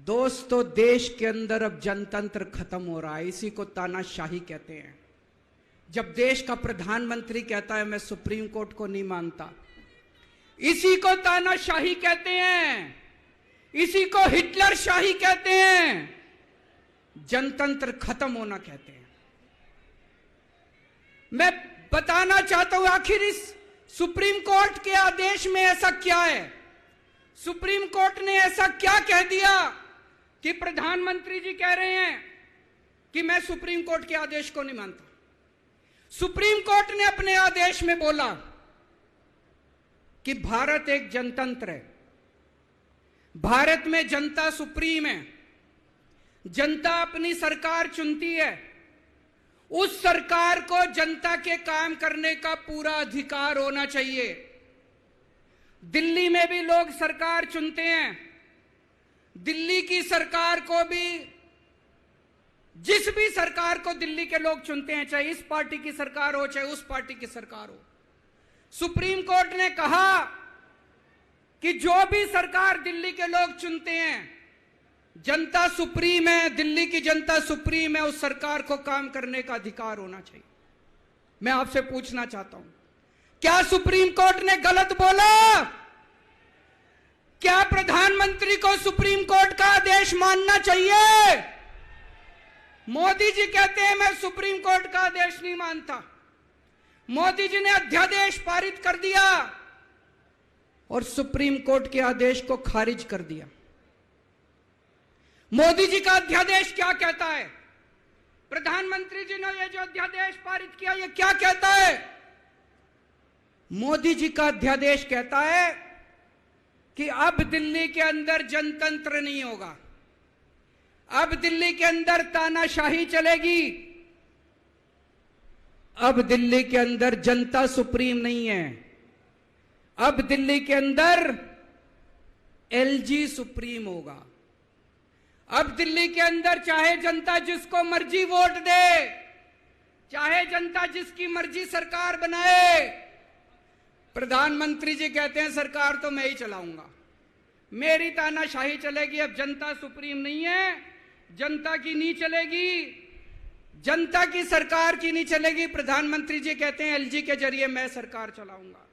दोस्तों, देश के अंदर अब जनतंत्र खत्म हो रहा है। इसी को तानाशाही कहते हैं। जब देश का प्रधानमंत्री कहता है मैं सुप्रीम कोर्ट को नहीं मानता, इसी को तानाशाही कहते हैं, इसी को हिटलर शाही कहते हैं, जनतंत्र खत्म होना कहते हैं। मैं बताना चाहता हूं आखिर इस सुप्रीम कोर्ट के आदेश में ऐसा क्या है। सुप्रीम कोर्ट ने ऐसा क्या कह दिया कि प्रधानमंत्री जी कह रहे हैं कि मैं सुप्रीम कोर्ट के आदेश को नहीं मानता। सुप्रीम कोर्ट ने अपने आदेश में बोला कि भारत एक जनतंत्र है, भारत में जनता सुप्रीम है, जनता अपनी सरकार चुनती है, उस सरकार को जनता के काम करने का पूरा अधिकार होना चाहिए। दिल्ली में भी लोग सरकार चुनते हैं, दिल्ली की सरकार को भी, जिस भी सरकार को दिल्ली के लोग चुनते हैं, चाहे इस पार्टी की सरकार हो चाहे उस पार्टी की सरकार हो, सुप्रीम कोर्ट ने कहा कि जो भी सरकार दिल्ली के लोग चुनते हैं, जनता सुप्रीम है, दिल्ली की जनता सुप्रीम है, उस सरकार को काम करने का अधिकार होना चाहिए। मैं आपसे पूछना चाहता हूं, क्या सुप्रीम कोर्ट ने गलत बोला? क्या प्रधानमंत्री को सुप्रीम कोर्ट का आदेश मानना चाहिए? मोदी जी कहते हैं मैं सुप्रीम कोर्ट का आदेश नहीं मानता। मोदी जी ने अध्यादेश पारित कर दिया और सुप्रीम कोर्ट के आदेश को खारिज कर दिया। मोदी जी का अध्यादेश क्या कहता है? प्रधानमंत्री जी ने यह जो अध्यादेश पारित किया, यह क्या कहता है? मोदी जी का अध्यादेश कहता है कि अब दिल्ली के अंदर जनतंत्र नहीं होगा, अब दिल्ली के अंदर तानाशाही चलेगी, अब दिल्ली के अंदर जनता सुप्रीम नहीं है, अब दिल्ली के अंदर एलजी सुप्रीम होगा। अब दिल्ली के अंदर चाहे जनता जिसको मर्जी वोट दे, चाहे जनता जिसकी मर्जी सरकार बनाए, प्रधानमंत्री जी कहते हैं सरकार तो मैं ही चलाऊंगा, मेरी तानाशाही चलेगी। अब जनता सुप्रीम नहीं है, जनता की नहीं चलेगी, जनता की सरकार की नहीं चलेगी। प्रधानमंत्री जी कहते हैं एलजी के जरिए मैं सरकार चलाऊंगा।